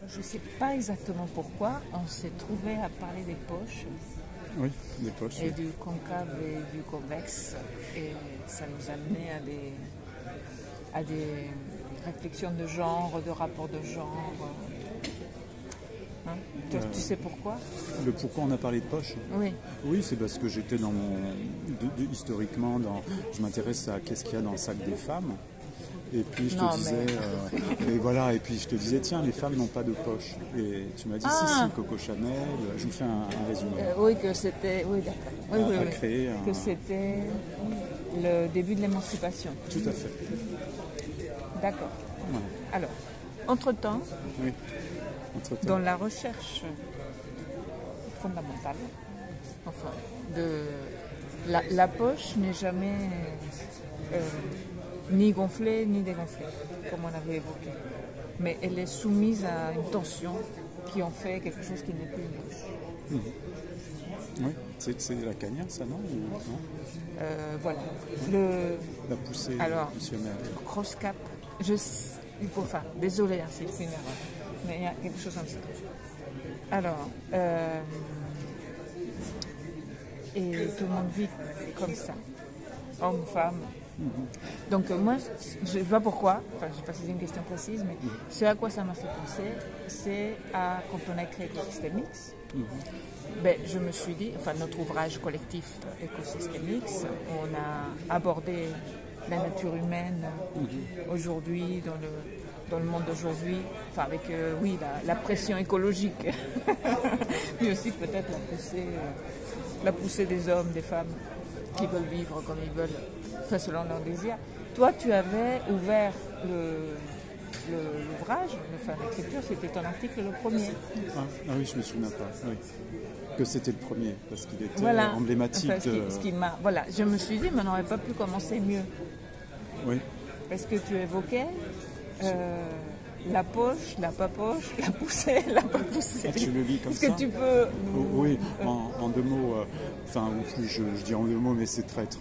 je ne sais pas exactement pourquoi, on s'est trouvé à parler des poches. Oui, des poches. Et du concave et du convexe. Et ça nous a amené à des réflexions de genre, de rapports de genre. Hein? Tu sais pourquoi? Le pourquoi on a parlé de poche? Oui. Oui, c'est parce que j'étais dans mon... historiquement, je m'intéresse à qu'est-ce qu'il y a dans le sac des femmes. Et puis je te disais, et voilà, et puis je te disais, tiens, les femmes n'ont pas de poche. Et tu m'as dit, si, Coco Chanel. Je vous fais un résumé. Oui, que c'était, oui, d'accord. Oui. Créer que c'était le début de l'émancipation. Tout à fait. D'accord. Voilà. Alors, entre-temps, Oui. dans la recherche fondamentale, enfin, la poche n'est jamais ni gonflée ni dégonflée, comme on avait évoqué. Mais elle est soumise à une tension qui en fait quelque chose qui n'est plus une poche. Oui, c'est lacanien ça, non? Voilà. La poussée pulsionnelle. Cross-cap, désolé, c'est une erreur, mais il y a quelque chose comme ça. Alors, et tout le monde vit comme ça, homme, femme. Donc moi, je ne sais pas pourquoi, je ne sais pas si c'est une question précise, mais ce à quoi ça m'a fait penser, c'est à quand on a créé Ecosystemix, je me suis dit, notre ouvrage collectif Ecosystemix, on a abordé la nature humaine aujourd'hui, dans le monde d'aujourd'hui, avec la pression écologique, mais aussi peut-être la poussée des hommes, des femmes qui veulent vivre comme ils veulent, selon leurs désirs. Toi, tu avais ouvert l'ouvrage, l'écriture, c'était ton article le premier. Ah oui, je me souviens pas. Oui. Que c'était le premier, parce qu'il était emblématique. Je me suis dit, mais on n'aurait pas pu commencer mieux. Oui. Parce que tu évoquais la poche, la pas poche, la poussée, la pas poussée. Tu le lis comme ça? Est-ce que tu peux... Oui, en deux mots, je dis en deux mots, mais c'est traître.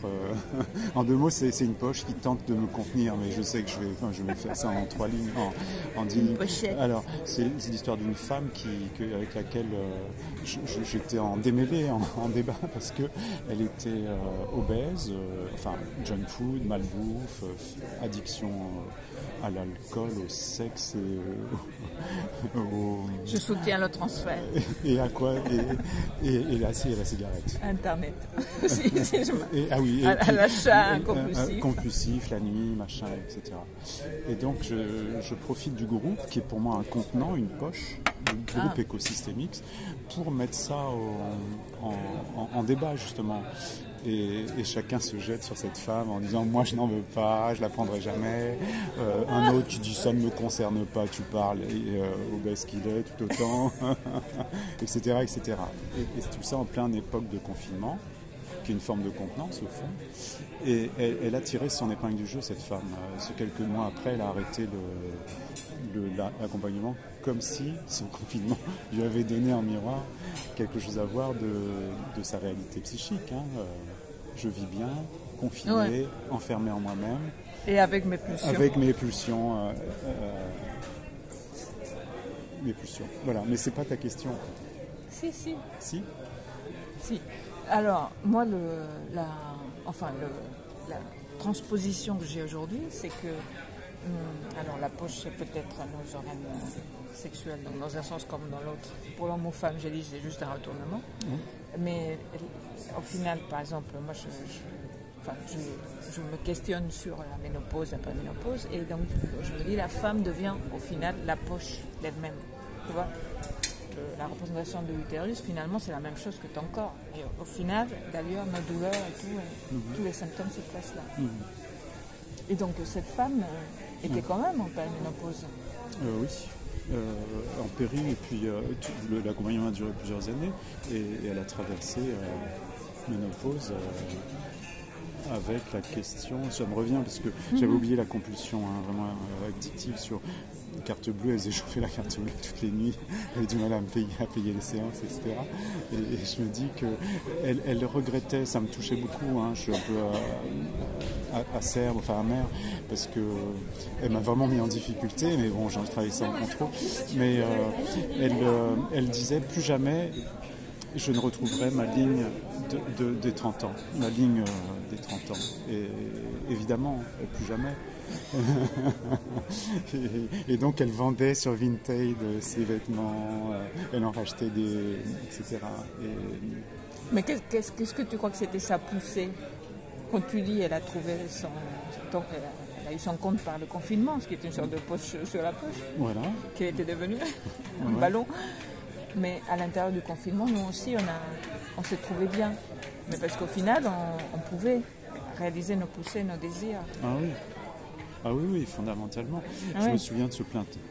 En deux mots, c'est une poche qui tente de me contenir, mais je sais que je vais faire ça en 3 lignes, en 10 lignes. Alors, c'est l'histoire d'une femme avec laquelle j'étais en démêlé, en débat, parce qu'elle était obèse, junk food, malbouffe, addiction à l'alcool, au sexe et Je soutiens le transfert. Et à quoi et la cigarette. Internet. À l'achat compulsif. Compulsif, la nuit, machin, etc. Et donc je profite du groupe, qui est pour moi un contenant, une poche, le groupe Ecosystemix, pour mettre ça en débat, justement. Et chacun se jette sur cette femme en disant, moi je n'en veux pas, je la prendrai jamais. Un autre qui dit, ça ne me concerne pas, tu parles, obèse qu'il est, tout autant, etc. Et tout ça en pleine époque de confinement, qui est une forme de contenance au fond. Et elle a tiré son épingle du jeu, cette femme. Quelques mois après, elle a arrêté l'accompagnement, comme si son confinement lui avait donné en miroir quelque chose à voir de sa réalité psychique. Je vis bien, confiné, enfermé en moi-même. Et avec mes pulsions. Avec mes pulsions. Voilà, mais c'est pas ta question. Si. Alors, moi, la transposition que j'ai aujourd'hui, c'est que alors la poche, c'est peut-être nos organes sexuels, dans un sens comme dans l'autre. Pour l'homme ou femme, j'ai dit, c'est juste un retournement. Mais au final, par exemple, moi, je me questionne sur la ménopause, la préménopause, et donc je me dis, la femme devient au final la poche d'elle-même. Tu vois, la représentation de l'utérus, finalement, c'est la même chose que ton corps. Et au final, d'ailleurs, nos douleurs et tout, tous les symptômes se placent là. Et donc, cette femme était quand même en périménopause. Oui. En péri, et puis l'accompagnement a duré plusieurs années, et elle a traversé ménopause avec la question, ça me revient parce que j'avais oublié la compulsion vraiment addictive sur carte bleue, elle faisait chauffer la carte bleue toutes les nuits, elle avait du mal à payer les séances, etc. Et je me dis qu'elle regrettait, ça me touchait beaucoup, hein, je suis un peu acerbe, enfin amer, parce qu'elle m'a vraiment mis en difficulté, mais bon, j'ai travaillé ça en contrôle. Mais elle disait plus jamais je ne retrouverai ma ligne des 30 ans, ma ligne des 30 ans. Et évidemment, plus jamais. et donc elle vendait sur Vinted ses vêtements, elle en rachetait des, etc. Mais qu'est-ce que tu crois que c'était sa poussée? Quand tu dis elle a trouvé donc elle a eu son compte par le confinement, ce qui est une sorte de poche sur la poche, voilà, qui était devenu un ballon. Mais à l'intérieur du confinement, nous aussi, on se trouvait bien. Mais parce qu'au final, on pouvait réaliser nos poussées, nos désirs. Ah oui, fondamentalement. Je me souviens de ce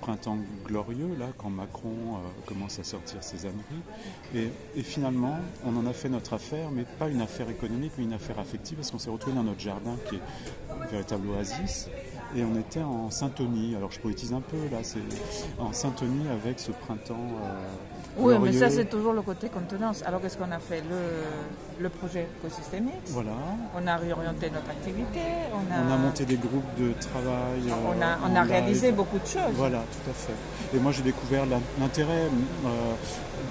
printemps glorieux, là, quand Macron commence à sortir ses âneries. Et finalement, on en a fait notre affaire, mais pas une affaire économique, mais une affaire affective, parce qu'on s'est retrouvés dans notre jardin, qui est une véritable oasis. Et on était en syntonie, alors je poétise un peu là, c'est en syntonie avec ce printemps oui, mais ça c'est toujours le côté contenance. Alors qu'est-ce qu'on a fait? Le projet Ecosystem X. Voilà. On a réorienté notre activité. On a monté des groupes de travail. On a réalisé beaucoup de choses. Voilà, tout à fait. Et moi j'ai découvert l'intérêt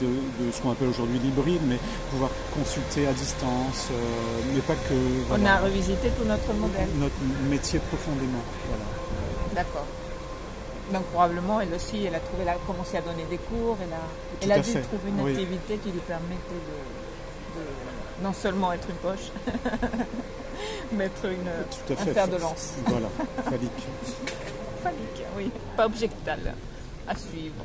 de ce qu'on appelle aujourd'hui l'hybride, mais pouvoir consulter à distance, mais pas que... Voilà. On a revisité tout notre modèle. Notre métier profondément. Voilà. D'accord. Donc probablement, elle aussi, elle a commencé à donner des cours, elle a dû trouver une activité qui lui permettait de non seulement être une poche, mais être un fer de lance. Voilà, phallique. Phallique, oui, pas objectale, à suivre.